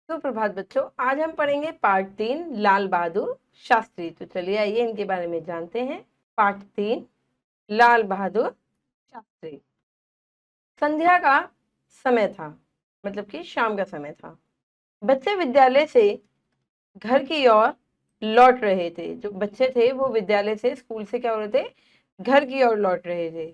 सुप्रभात बच्चों, आज हम पढ़ेंगे पार्ट 3 लाल बहादुर शास्त्री। तो चलिए आइए इनके बारे में जानते हैं। पार्ट 3 लाल बहादुर शास्त्री। संध्या का समय था, मतलब कि शाम का समय था। बच्चे विद्यालय से घर की ओर लौट रहे थे। जो बच्चे थे वो विद्यालय से, स्कूल से क्या हो रहे थे, घर की ओर लौट रहे थे।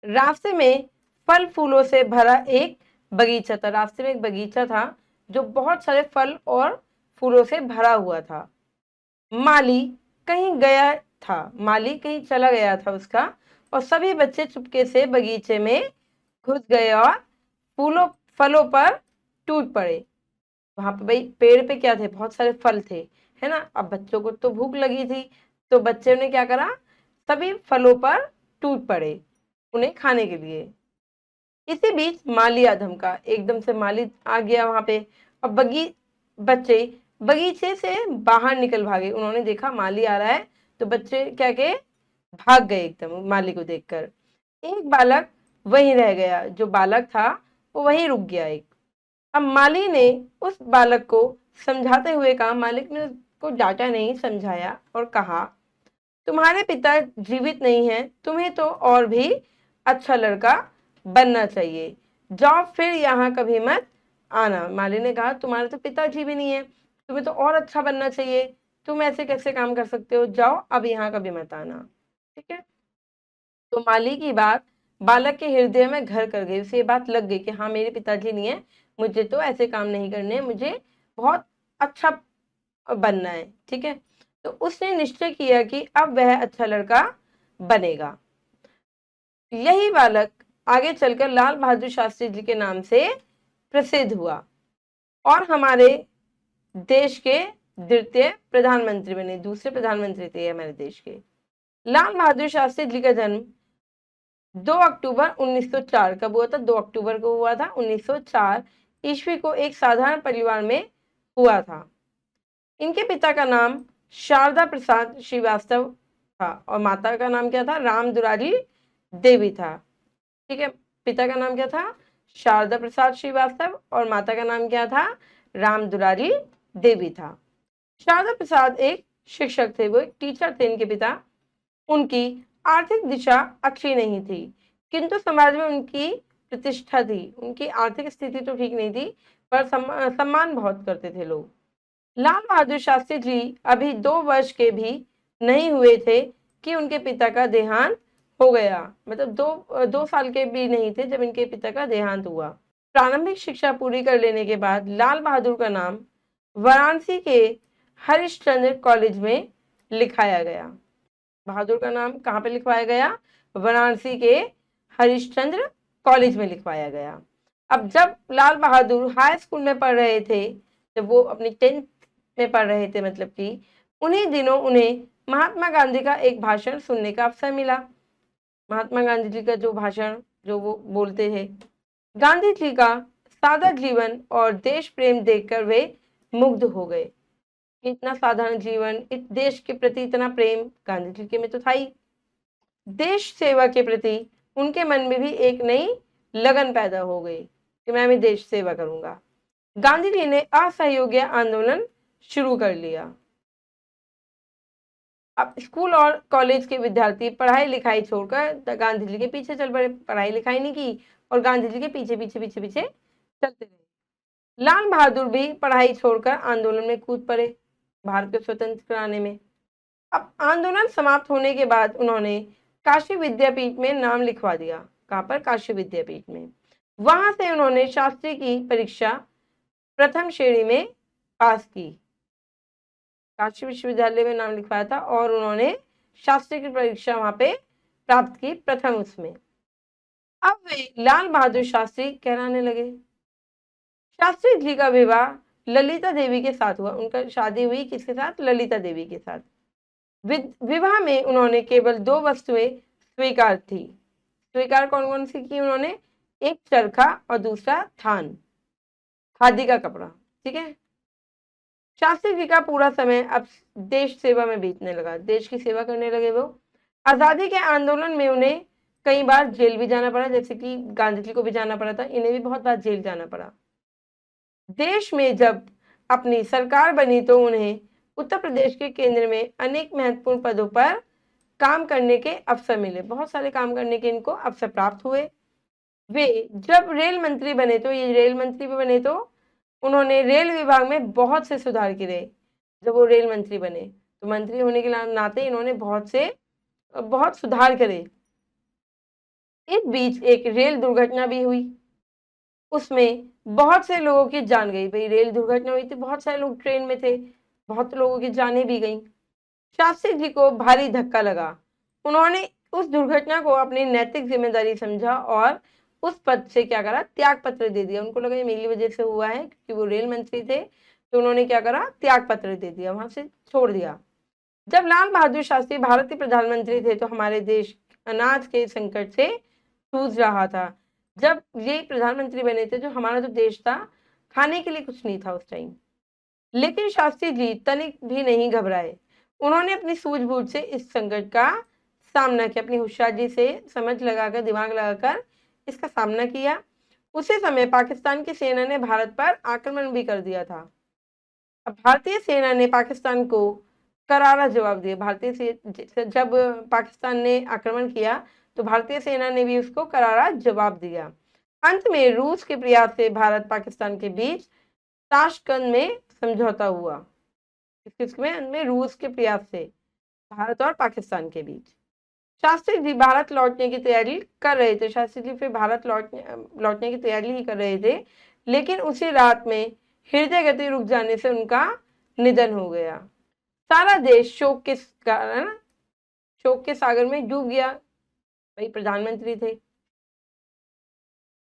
रास्ते में फल फूलों से भरा एक बगीचा था। रास्ते में एक बगीचा था जो बहुत सारे फल और फूलों से भरा हुआ था। माली कहीं गया था, माली कहीं चला गया था उसका, और सभी बच्चे चुपके से बगीचे में घुस गए और फूलों फलों पर टूट पड़े। वहां पे भाई पेड़ पे क्या थे, बहुत सारे फल थे, है ना। अब बच्चों को तो भूख लगी थी, तो बच्चों ने क्या करा, सभी फलों पर टूट पड़े उन्हें खाने के लिए। इसी बीच माली आ धमका, एकदम से माली आ गया वहां पे। और बच्चे बगीचे से बाहर निकल भागे। उन्होंने देखा माली आ रहा है, तो बच्चे क्या के भाग गए एकदम माली को देखकर। एक बालक वहीं रह गया, जो बालक था वो वहीं रुक गया एक। अब माली ने उस बालक को समझाते हुए कहा, मालिक ने उसको डांटा नहीं, समझाया और कहा, तुम्हारे पिता जीवित नहीं है, तुम्हें तो और भी अच्छा लड़का बनना चाहिए, जाओ फिर यहाँ कभी मत आना। माली ने कहा, तुम्हारे तो पिताजी भी नहीं है, तुम्हें तो और अच्छा बनना चाहिए, तुम ऐसे कैसे काम कर सकते हो, जाओ अब यहाँ कभी मत आना। ठीक है। तो माली की बात बालक के हृदय में घर कर गई। उसे ये बात लग गई कि हाँ, मेरे पिताजी नहीं है, मुझे तो ऐसे काम नहीं करने हैं, मुझे बहुत अच्छा बनना है। ठीक है। तो उसने निश्चय किया कि अब वह अच्छा लड़का बनेगा। यही बालक आगे चलकर लाल बहादुर शास्त्री जी के नाम से प्रसिद्ध हुआ और हमारे देश के द्वितीय प्रधानमंत्री बने। दूसरे प्रधानमंत्री थे हमारे देश के। लाल बहादुर शास्त्री जी का जन्म 2 अक्टूबर 1904 कब हुआ था? 2 अक्टूबर को हुआ था 1904 ईस्वी को, एक साधारण परिवार में हुआ था। इनके पिता का नाम शारदा प्रसाद श्रीवास्तव था और माता का नाम क्या था? राम दुलारी देवी था। ठीक है। पिता का नाम क्या था? शारदा प्रसाद श्रीवास्तव, और माता का नाम क्या था? राम दुलारी देवी था। शारदा प्रसाद एक शिक्षक थे, वो एक टीचर थे इनके पिता। उनकी आर्थिक दिशा अच्छी नहीं थी, किंतु समाज में उनकी प्रतिष्ठा थी। उनकी आर्थिक स्थिति तो ठीक नहीं थी, पर सम्मान बहुत करते थे लोग। लाल बहादुर शास्त्री जी अभी 2 वर्ष के भी नहीं हुए थे कि उनके पिता का देहांत हो गया। मतलब दो साल के भी नहीं थे जब इनके पिता का देहांत हुआ। प्रारंभिक शिक्षा पूरी कर लेने के बाद लाल बहादुर का नाम वाराणसी के हरिश्चंद्र कॉलेज में लिखाया गया। बहादुर का नाम कहाँ पे लिखवाया गया? वाराणसी के हरिश्चंद्र कॉलेज में लिखवाया गया। अब जब लाल बहादुर हाई स्कूल में पढ़ रहे थे, जब वो अपनी 10th में पढ़ रहे थे, मतलब कि उन्हीं दिनों उन्हें महात्मा गांधी का एक भाषण सुनने का अवसर मिला। महात्मा गांधी जी का जो भाषण जो वो बोलते थे, गांधी जी का सादा जीवन और देश प्रेम देखकर वे मुग्ध हो गए। इतना साधारण जीवन, इस देश के प्रति इतना प्रेम गांधी जी के में तो था ही। देश सेवा के प्रति उनके मन में भी एक नई लगन पैदा हो गई कि मैं भी देश सेवा करूंगा। गांधी जी ने असहयोगी आंदोलन शुरू कर लिया। अब स्कूल और कॉलेज के विद्यार्थी पढ़ाई लिखाई छोड़कर गांधी जी के पीछे चल पड़े। पढ़ाई लिखाई नहीं की और गांधी जी के पीछे पीछे पीछे पीछे चलते रहे। लाल बहादुर भी पढ़ाई छोड़कर आंदोलन में कूद पड़े, भारत को स्वतंत्र कराने में। अब आंदोलन समाप्त होने के बाद उन्होंने काशी विद्यापीठ में नाम लिखवा दिया। कहाँ पर? काशी विद्यापीठ में। वहां से उन्होंने शास्त्री की परीक्षा प्रथम श्रेणी में पास की। काशी विश्वविद्यालय में नाम लिखवाया था और उन्होंने शास्त्री की परीक्षा वहां पे प्राप्त की, प्रथम उसमें। अब वे लाल बहादुर शास्त्री कहलाने लगे। शास्त्री जी का विवाह ललिता देवी के साथ हुआ। उनका शादी हुई किसके साथ? ललिता देवी के साथ। विवाह में उन्होंने केवल 2 वस्तुएं स्वीकार थी। स्वीकार कौन कौन सी की उन्होंने? एक चरखा और दूसरा थान, खादी का कपड़ा। ठीक है। शास्त्री जी का पूरा समय अब देश सेवा में बीतने लगा, देश की सेवा करने लगे वो। आजादी के आंदोलन में उन्हें कई बार जेल भी जाना पड़ा, जैसे कि गांधी जी को भी जाना पड़ा था, इन्हें भी बहुत बार जेल जाना पड़ा। देश में जब अपनी सरकार बनी तो उन्हें उत्तर प्रदेश के केंद्र में अनेक महत्वपूर्ण पदों पर काम करने के अवसर मिले। बहुत सारे काम करने के इनको अवसर प्राप्त हुए। वे जब रेल मंत्री बने तो ये रेल मंत्री भी बने तो उन्होंने रेल विभाग में बहुत से सुधार किए। जब वो रेल मंत्री बने तो मंत्री होने के नाते इन्होंने बहुत सुधार करे। इस बीच एक रेल दुर्घटना भी हुई, उसमें बहुत से लोगों की जान गई। भाई रेल दुर्घटना हुई थी, बहुत सारे लोग ट्रेन में थे, बहुत लोगों की जानें भी गई। शास्त्री जी को भारी धक्का लगा। उन्होंने उस दुर्घटना को अपनी नैतिक जिम्मेदारी समझा और उस पद से क्या करा, त्याग पत्र दे दिया। उनको लगा ये मेरी वजह से हुआ है, क्योंकि वो रेल मंत्री थे, तो उन्होंने क्या करा, त्याग पत्र दे दिया, वहां से छोड़ दिया। जब लाल बहादुर शास्त्री भारत के प्रधानमंत्री थे तो हमारे देश अनाज के संकट से जूझ रहा था। जब ये प्रधानमंत्री बने थे, जो हमारा जो देश था, खाने के लिए कुछ नहीं था उस टाइम। लेकिन शास्त्री जी तनिक भी नहीं घबराए। उन्होंने अपनी सूझबूझ से इस संकट का सामना किया, अपनी होशियारी से समझ लगाकर, दिमाग लगाकर इसका सामना किया। उसी समय पाकिस्तान की सेना ने भारत पर आक्रमण भी कर दिया था। अब भारतीय सेना ने पाकिस्तान को करारा जवाब दिया। जब पाकिस्तान ने आक्रमण किया तो भारतीय सेना ने भी उसको करारा जवाब दिया। अंत में रूस के प्रयास से भारत पाकिस्तान के बीच ताशकंद में समझौता हुआ। किसमें? अंत में रूस के प्रयास से भारत और पाकिस्तान के बीच। शास्त्री जी भारत लौटने की तैयारी कर रहे थे। शास्त्री जी फिर भारत लौटने की तैयारी ही कर रहे थे, लेकिन उसी रात में हृदय गति रुक जाने से उनका निधन हो गया। सारा देश शोक के सागर में डूब गया। भाई प्रधानमंत्री थे।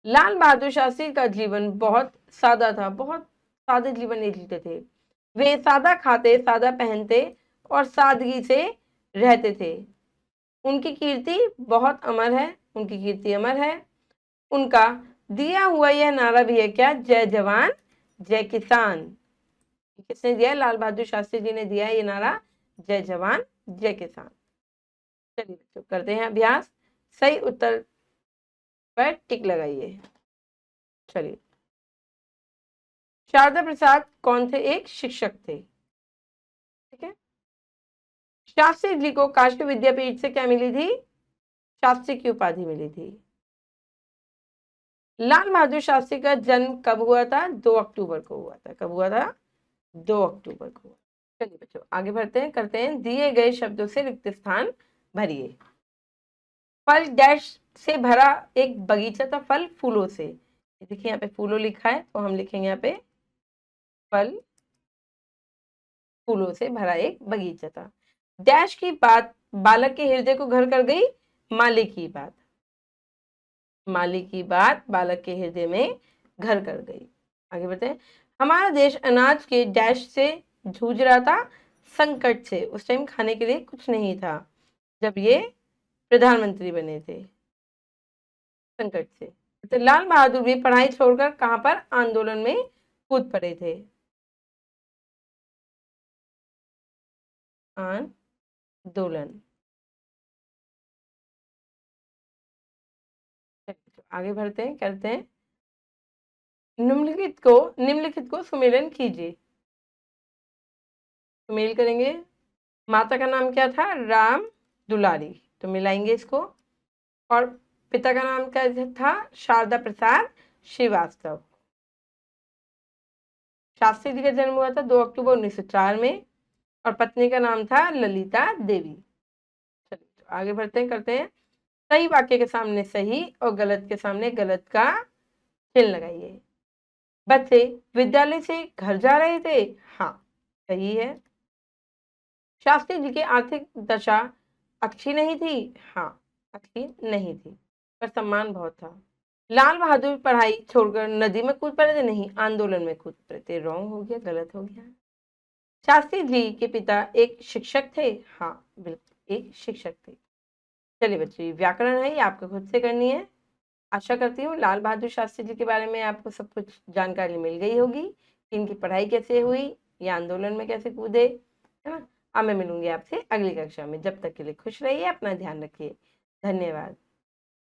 लाल बहादुर शास्त्री का जीवन बहुत सादा था, बहुत सादे जीवन जीते थे। वे सादा खाते, सादा पहनते और सादगी से रहते थे। उनकी कीर्ति बहुत अमर है, उनकी कीर्ति अमर है। उनका दिया हुआ यह नारा भी है क्या, जय जवान जय किसान। किसने दिया? लाल बहादुर शास्त्री जी ने दिया ये नारा, जय जवान जय किसान। चलिए बच्चों करते हैं अभ्यास। सही उत्तर पर टिक लगाइए। चलिए, शारदा प्रसाद कौन थे? एक शिक्षक थे। ठीक है। शास्त्री जी को काशी विद्यापीठ से क्या मिली थी? शास्त्री की उपाधि मिली थी। लाल बहादुर शास्त्री का जन्म कब हुआ था? 2 अक्टूबर को हुआ था। कब हुआ था? 2 अक्टूबर को। चलिए बच्चों आगे बढ़ते हैं, करते हैं दिए गए शब्दों से रिक्त स्थान भरिए। फल डैश से भरा एक बगीचा था। फल फूलों से। देखिए यहाँ पे फूलों लिखा है, तो हम लिखेंगे यहाँ पे फल फूलों से भरा एक बगीचा था। डैश की बात बालक के हृदय को घर कर गई। माली की बात, माली की बात बालक के हृदय में घर कर गई। आगे बढ़ते हैं। हमारा देश अनाज के डैश से जूझ रहा था, संकट से। उस टाइम खाने के लिए कुछ नहीं था जब ये प्रधानमंत्री बने थे, संकट से। तो लाल बहादुर भी पढ़ाई छोड़कर कहां पर? आंदोलन में कूद पड़े थे। आंदोलन। आगे बढ़ते हैं, करते हैं निम्नलिखित को सुमेलन कीजिए। सुमेल करेंगे। माता का नाम क्या था? राम दुलारी, तो मिलाएंगे इसको। और पिता का नाम क्या था? शारदा प्रसाद श्रीवास्तव। शास्त्री जी का जन्म हुआ था 2 अक्टूबर 1904 में और पत्नी का नाम था ललिता देवी। चलिए तो आगे बढ़ते हैं, करते हैं सही वाक्य के सामने सही और गलत के सामने गलत का चिन्ह लगाइए। बच्चे विद्यालय से घर जा रहे थे। हाँ सही है। शास्त्री जी की आर्थिक दशा अच्छी नहीं थी। हाँ अच्छी नहीं थी, पर सम्मान बहुत था। लाल बहादुर पढ़ाई छोड़कर नदी में कूद पड़े थे। नहीं, आंदोलन में कूद पड़े थे। रॉन्ग हो गया, गलत हो गया। शास्त्री जी के पिता एक शिक्षक थे। हाँ बिल्कुल एक शिक्षक थे। चलिए बच्चे, व्याकरण है ये आपको खुद से करनी है। आशा करती हूँ लाल बहादुर शास्त्री जी के बारे में आपको सब कुछ जानकारी मिल गई होगी, इनकी पढ़ाई कैसे हुई, ये आंदोलन में कैसे कूदे, है ना। अब मैं मिलूंगी आपसे अगली कक्षा में। जब तक के लिए खुश रहिए, अपना ध्यान रखिए। धन्यवाद।